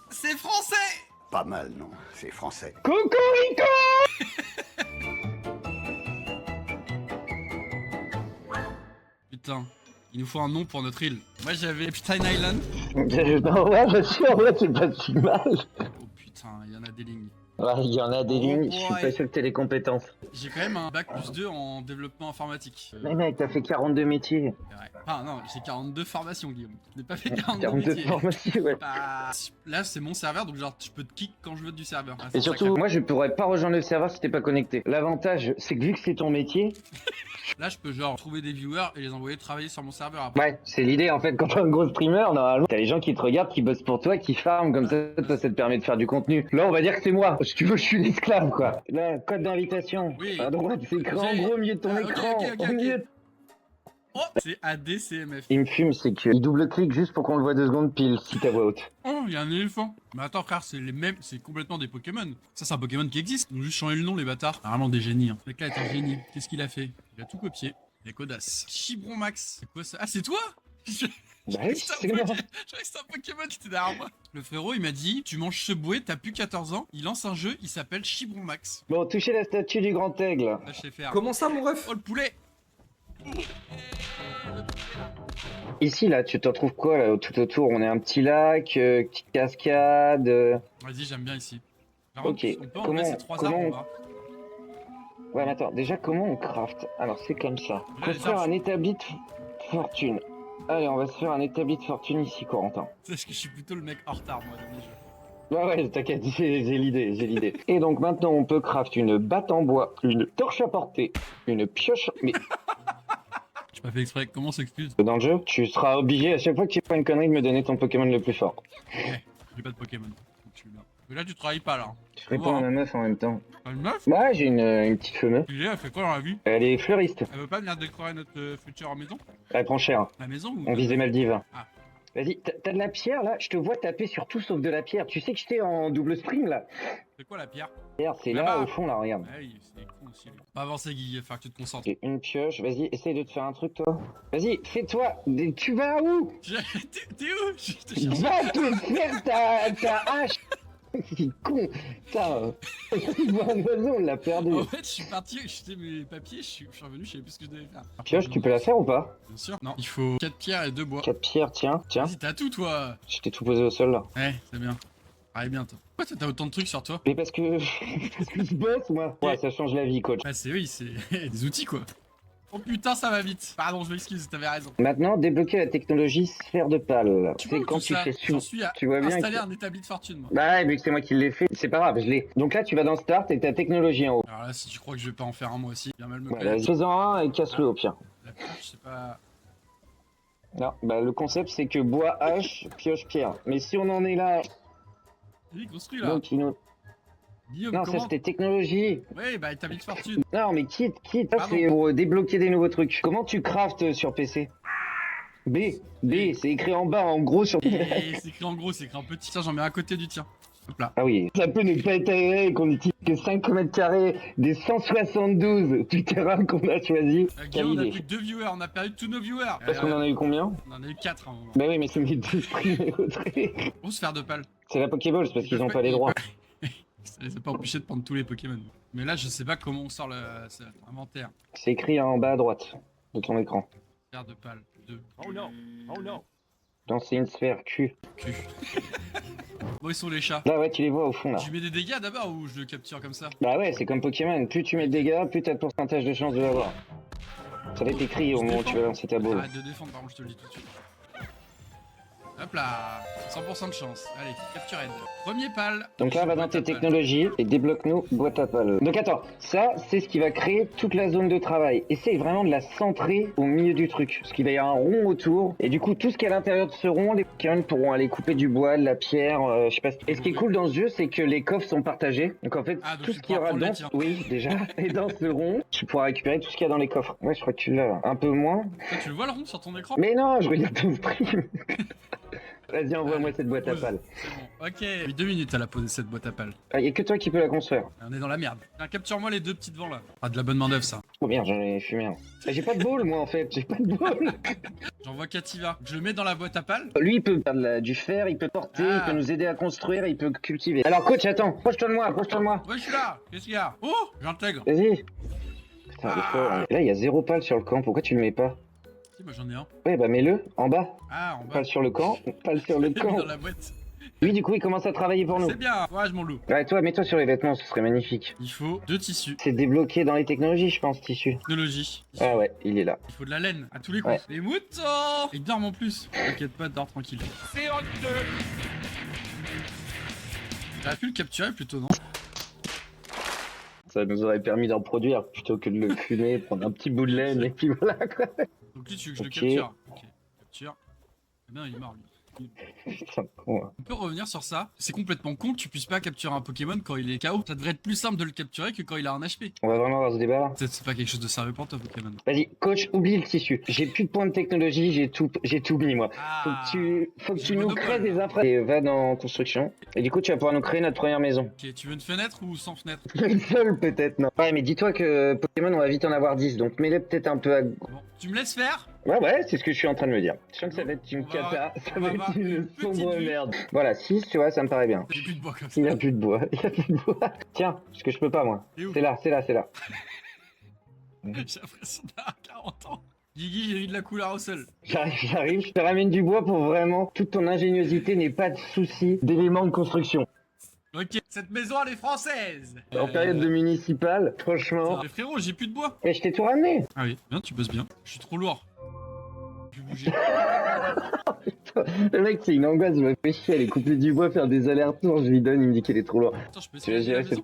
C'est français. Pas mal, non? C'est français. Cocorico. Putain, il nous faut un nom pour notre île. Moi j'avais Epstein Island. Non, ouais, bien sûr, ouais, c'est pas si mal. Oh putain, il y en a des lignes. Ouais, il y en a des Oh lignes, je suis boy. pas sûr que t'aies les compétences. J'ai quand même un bac plus 2 en développement informatique. Mais mec, t'as fait 42 métiers. Ouais. Ah non, j'ai 42 formations, Guillaume. Je n'ai pas fait 42 42 métiers. formations, ouais. Bah, là c'est mon serveur, donc genre je peux te kick quand je veux du serveur. Ah, Et c'est surtout, sacré. moi je pourrais pas rejoindre le serveur si t'es pas connecté. L'avantage, c'est que vu que c'est ton métier, Là je peux genre trouver des viewers et les envoyer travailler sur mon serveur après. ouais, c'est l'idée en fait. Quand t'es un gros streamer, normalement, t'as les gens qui te regardent, qui bossent pour toi, qui farment comme ça, toi ça te permet de faire du contenu. Là, on va dire que c'est moi. Si tu veux, je suis l'esclave, quoi. Là, code d'invitation. Oui. À droite, c'est écran, en gros, au milieu de ton Ah, ok, écran. ok, ok, Au milieu. Oh, c'est ADCMF. Il me fume, c'est qu'il double-clique juste pour qu'on le voit 2 secondes pile si ta voix haute. Oh, il y a un éléphant. Mais attends, frère, c'est les mêmes, c'est complètement des Pokémon. Ça, c'est un Pokémon qui existe. Ils ont juste changé le nom, les bâtards. C'est vraiment des génies. Hein. Ce mec-là est un génie. Qu'est-ce qu'il a fait? Il a tout copié. Il a qu'audace. Chibron Max. C'est quoi ça? Ah, c'est toi? Bah oui, c'est moi. Je croyais que c'était un Pokémon qui était derrière moi. Le frérot, il m'a dit, tu manges ce bouet, t'as plus 14 ans. Il lance un jeu, il s'appelle Chibron Max. Bon, touchez la statue du grand aigle. Là, je sais faire. Comment ça, mon ref? Oh, le poulet. Ici, là, tu te retrouves quoi, là, tout autour? On est un petit lac, petite cascade. Vas-y, j'aime bien ici. Par Ok, contre, on peut comment- enlever ces 3 comment arbres on- en bas. Ouais, mais attends, déjà, comment on craft? Alors, c'est comme ça. Là, Construire les arbres un établi de fortune. Allez, on va se faire un établi de fortune ici, Corentin. Parce que je suis plutôt le mec en retard, moi, dans les jeux. Ouais, ouais, t'inquiète, j'ai l'idée, j'ai l'idée. Et donc, maintenant, on peut craft une batte en bois, une torche à portée, une pioche... Mais J'ai pas fait exprès. Comment s'excuse? dans le jeu, tu seras obligé, à chaque fois que tu fais une connerie, de me donner ton Pokémon le plus fort. J'ai pas de Pokémon. Donc, je suis là. Mais là, tu travailles pas, là. Je réponds à ma meuf en même temps. T'as une meuf? Ouais, j'ai une petite femelle. Elle fait quoi dans la vie? Elle est fleuriste. Elle veut pas venir décorer notre future maison? Elle prend cher. La maison ou? On vise les Maldives. Ah. Vas-y, t'as de la pierre là? Je te vois taper sur tout sauf de la pierre. Tu sais que j'étais en double stream là? C'est quoi la pierre? Regarde, c'est Là-bas. là au fond là, regarde. Ouais, c'est con aussi. Lui. Pas avancer, Guy, il va falloir que tu te concentres. Et une pioche, vas-y, essaye de te faire un truc toi. Vas-y, fais-toi. Tu vas où? T'es où? Je te cherche. Va te faire ta hache! C'est con! Putain! Il voit un oiseau, on l'a perdu. En fait, je suis parti, j'étais mes papiers, je suis revenu, je savais plus ce que je devais faire. Pioche, tu peux la faire ou pas? Bien sûr. Non, il faut 4 pierres et 2 bois. 4 pierres, tiens, tiens. Vas-y, t'as tout, toi. Je t'ai tout posé au sol là. Ouais, c'est bien. Allez, bien, toi. Pourquoi t'as autant de trucs sur toi? Mais parce que. Parce que je bosse moi. Ouais, ça change la vie, coach. Bah, c'est oui, c'est des outils, quoi. Oh putain, ça va vite. Pardon, je m'excuse, t'avais raison. Maintenant, débloquer la technologie sphère de pâle. Tu vois C'est où quand tout tu ça? fais J'en sous. suis à Tu vois bien installer que- un établi de fortune, moi. Bah ouais, vu que c'est moi qui l'ai fait, c'est pas grave, je l'ai. Donc là, tu vas dans Start et ta technologie en haut. Alors là, si tu crois que je vais pas en faire un moi aussi, bien mal me Ouais, connaître. vas-y. Fais-en un et casse-le au pire. La pioche, c'est pas... Non, bah le concept c'est que bois, hache, pioche, pierre. Mais si on en est là, Oui, construit, là. donc il nous... Guillaume, Non, ça comment... c'était technologie. Ouais, bah, établi de fortune. Non, mais quitte. Ça Pardon. c'est pour débloquer des nouveaux trucs. Comment tu craftes sur PC? B, c'est écrit en bas, en gros sur... Et c'est écrit en gros, c'est écrit en petit. Tiens, j'en mets à côté du tien. Hop là. Ah oui, ça peut ne pas être aéré qu'on utilise que 5 mètres carrés des 172 du terrain qu'on a choisi. Quelle Guillaume, on a idée. plus que 2 viewers, on a perdu tous nos viewers. Parce qu'on en a eu combien? On en a eu 4 à un moment. Bah oui, mais c'est mes deux streamers au trait. On se faire de pal. C'est la Pokéball, c'est parce qu'ils ont pas les droits. Ça les a pas empêchés de prendre tous les Pokémon. Mais là, je sais pas comment on sort l'inventaire. C'est écrit en bas à droite de ton écran. Faire de pal. 2. Oh non, oh non. Lancer une sphère, Q. Cul. Bon, ils sont les chats. Là, ouais, tu les vois au fond, là. Tu mets des dégâts d'abord ou je le capture comme ça? Bah ouais, c'est comme Pokémon. Plus tu mets de dégâts, plus t'as de pourcentage de chance de l'avoir. Ça va être écrit au moment où tu vas lancer ta boule. Arrête de défendre, par contre, je te le dis tout de suite. Hop là, 100% de chance. Allez, capture aide. Premier pal. Donc là, va dans Boîte tes à pal. technologies et débloque-nous boîte à pales. Donc attends, ça, c'est ce qui va créer toute la zone de travail. Essaye vraiment de la centrer au milieu du truc. Parce qu'il va y avoir un rond autour. Et du coup, tout ce qui est à l'intérieur de ce rond, les Pokémon pourront aller couper du bois, de la pierre, je sais pas. Et ce qui est cool dans ce jeu, c'est que les coffres sont partagés. Donc en fait, Ah, donc tout tu ce qu'il y pourras aura prendre dans... les tiens. Oui, déjà. Et dans ce rond, tu pourras récupérer tout ce qu'il y a dans les coffres. Ouais, je crois que tu l'as. Un peu moins. Toi, tu le vois le rond sur ton écran? Mais non, je regarde ton stream. Vas-y, envoie-moi cette boîte à Pose. pales. C'est bon. Ok. J'ai mis 2 minutes à la poser cette boîte à pales. Ah, y a que toi qui peux la construire. On est dans la merde. Tiens, capture-moi les deux petits devants là. Ah, de la bonne main d'œuvre ça. Oh merde, j'en ai fumé un. Ah, j'ai pas de ball, moi, en fait. J'ai pas de ball. J'envoie Kativa. Je le mets dans la boîte à pales. Lui, il peut faire du fer, il peut porter, Ah. il peut nous aider à construire, il peut cultiver. Alors, coach, attends. Approche-toi de moi, approche-toi de moi. Ouais, je suis là. Qu'est-ce qu'il y a? Oh, j'intègre. Vas-y. Putain, il est fort. Hein. Là, il y a 0 pale sur le camp. Pourquoi tu le mets pas? Si, moi j'en ai un. Ouais, bah mets-le en bas. Ah, en bas. Pale sur le camp, pale sur le Je l'ai mis camp. dans la boîte. Lui, du coup, il commence à travailler pour nous. C'est bien. Ouais, je m'en loue. Ouais, toi, mets-toi sur les vêtements, ce serait magnifique. Il faut 2 tissus. C'est débloqué dans les technologies, je pense, tissu. Technologie. Ah ouais, il est là. Il faut de la laine à tous les coups. Ouais. Les moutons. Ils dorment en plus. T'inquiète pas, dors tranquille. C'est honteux. T'aurais pu le capturer plutôt, non? Ça nous aurait permis d'en produire plutôt que de le fumer, prendre un petit bout de laine et puis voilà quoi. Donc lui, tu veux que je le Ok. capture? Ok, capture. Eh bien, il est mort lui. Putain, con, hein. On peut revenir sur ça. C'est complètement con que tu puisses pas capturer un Pokémon quand il est KO. Ça devrait être plus simple de le capturer que quand il a un HP. On va vraiment avoir ce débat là. Peut-être c'est pas quelque chose de sérieux pour toi, Pokémon. Vas-y, coach, oublie le tissu. J'ai plus de points de technologie, j'ai tout mis moi. Faut Ah. que tu J'ai nous monopole. crées des infra. Et va dans construction. Et du coup, tu vas pouvoir nous créer notre première maison. Ok, tu veux une fenêtre ou sans fenêtre? Une seule peut-être, non. Ouais, mais dis-toi que Pokémon, on va vite en avoir 10, donc mets-les peut-être un peu à... Bon, tu me laisses faire? Ouais, c'est ce que je suis en train de me dire. Je sens que ça va être une On va cata, voir- ça on va va être voir une une petite sombre vue. merde. Voilà, 6, tu vois, ça me paraît bien. J'ai plus de bois comme ça. Il n'y a plus de bois, il n'y a plus de bois. Tiens, parce que je peux pas moi. Et où? C'est là. J'ai l'impression d'avoir 40 ans. Guigui, j'ai eu de la couleur au sol. J'arrive, je te ramène du bois pour vraiment toute ton ingéniosité n'ait pas de souci d'éléments de construction. Ok, cette maison elle est française. En période de municipal, franchement. Frérot, j'ai plus de bois. Et je t'ai tout ramené. Ah oui, bien, tu bosses bien. Je suis trop lourd. Je vais bouger. Le mec, c'est une angoisse, il m'a fait chier aller couper du bois, faire des allers-retours, je lui donne, il me dit qu'il est trop lourd. Attends, je peux Tu vas essayer de gérer la maison.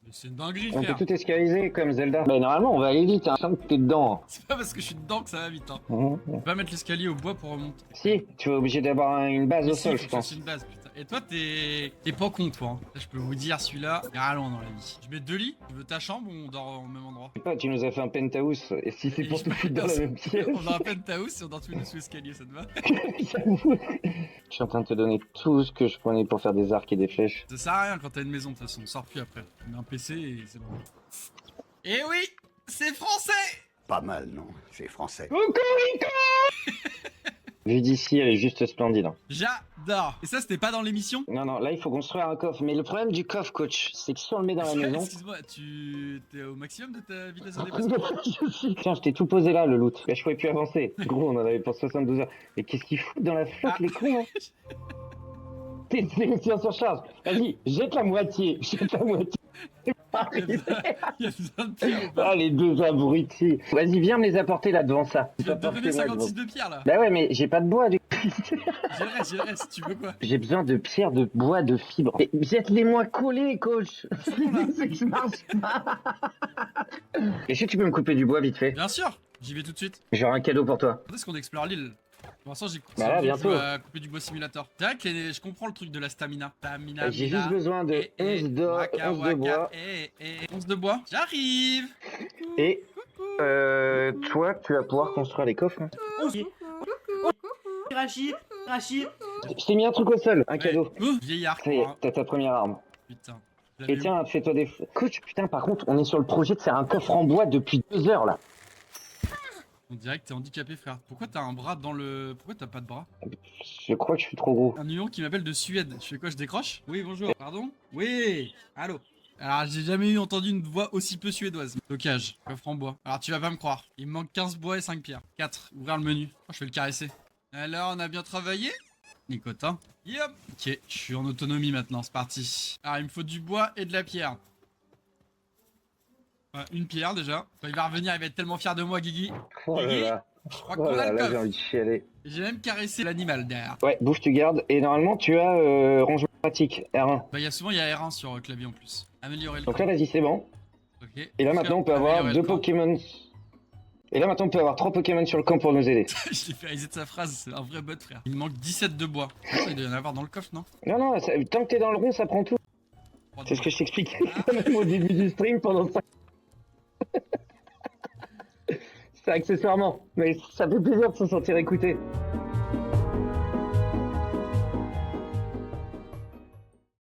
Mais c'est une dinguerie, On peut frère. tout escaliser comme Zelda. Bah normalement, on va aller vite, hein. Je sens que t'es dedans. C'est pas parce que je suis dedans que ça va vite. Hein. Hein. On peut pas mettre l'escalier au bois pour remonter. Si, tu es obligé d'avoir une base Mais au si, sol, faut je que pense. fasse une base, putain. Et toi, t'es pas con, toi. Hein. Là, je peux vous dire, celui-là, il ira loin dans la vie. Je mets 2 lits. Tu veux ta chambre ou on dort au même endroit? Je sais pas, tu nous as fait un penthouse, et si c'est pour Et tout foutre dans la même pièce. On a un penthouse et on dort tous les deux sous l'escalier, ça te va? J'avoue. Je suis en train de te donner tout ce que je prenais pour faire des arcs et des flèches. Ça sert à rien quand t'as une maison, de toute façon. On sort plus après. On met un PC et c'est bon. Et oui, c'est français! Pas mal, non? C'est français. Cocorico. Vue d'ici, elle est juste splendide. J'adore! Et ça, c'était pas dans l'émission? Non, là il faut construire un coffre. Mais le problème du coffre, coach, c'est que si on le met dans la maison. Excuse-moi, tu t'es au maximum de ta vitesse de déplacement? Tiens, je t'ai tout posé là, le loot. Là, je pouvais plus avancer. Gros, on en avait pour 72 heures. Mais qu'est-ce qu'ils foutent dans la flotte, Ah. les cons, hein? T'es en surcharge. Vas-y, jette la moitié. Jette la moitié. Il y a besoin de pierre ou pas? Ah, les deux abrutis. Vas-y, viens me les apporter là devant ça. Je viens de te donner Apportez-moi 56 de pierre là. Bah ouais, mais j'ai pas de bois, du coup. J'ai le reste, tu veux quoi? J'ai besoin de pierres, de bois, de fibres. Mais jette-les-moi collés, coach. C'est que je marche pas. Est-ce que tu peux me couper du bois vite fait? Bien sûr, j'y vais tout de suite. J'aurai un cadeau pour toi. Quand est-ce qu'on explore l'île? Pour l'instant, j'ai Bah là, bientôt. couper du bois simulator. C'est vrai que je comprends le truc de la stamina. Stamina. J'ai juste besoin de 11 d'or, 11 de bois. 11 de bois. J'arrive. Et toi, tu vas pouvoir construire les coffres. Hein. Rachid, Je t'ai mis un truc au sol, un cadeau. Vieillard. Ça y est, quoi, hein. t'as ta première arme. Putain. Je l'avais Et eu. tiens, fais-toi des... Coach, putain, par contre, on est sur le projet de faire un coffre en bois depuis 2 heures, là. On dirait que t'es handicapé, frère. Pourquoi t'as un bras dans le. Pourquoi t'as pas de bras? Je crois que je suis trop gros. Un numéro qui m'appelle de Suède. Je fais quoi? Je décroche? Oui, bonjour. Pardon? Oui. Allô? Alors, j'ai jamais eu entendu une voix aussi peu suédoise. Stockage. Coffre en bois. Alors, tu vas pas me croire. Il me manque 15 bois et 5 pierres. 4. Ouvrir le menu. Oh, je vais le caresser. Alors, on a bien travaillé? Nicotin. Yep. Ok, je suis en autonomie maintenant. C'est parti. Alors, il me faut du bois et de la pierre. Ouais, une pierre déjà. Quand il va revenir, il va être tellement fier de moi, Guigui. Oh là là, Je crois oh qu'on a là le là, j'ai coffre. envie de chialer. J'ai même caressé l'animal derrière. Ouais, bouffe, tu gardes. Et normalement, tu as rangement pratique, R1. Bah, il y a souvent il y a R1 sur clavier en plus. Améliorer le Donc là, corps. vas-y, c'est bon. Ok. Et là, maintenant, on peut avoir Améliorer 2 le corps. Pokémon. Et là, maintenant, on peut avoir 3 Pokémon sur le camp pour nous aider. Je l'ai fait réaliser de sa phrase, c'est un vrai bot, frère. Il me manque 17 de bois. Ça, il doit y en avoir dans le coffre, non? Non, tant que t'es dans le rond, ça prend tout. C'est ce que je t'expliquais même au début du stream pendant 5. C'est accessoirement, mais ça fait plaisir de se sentir écouté.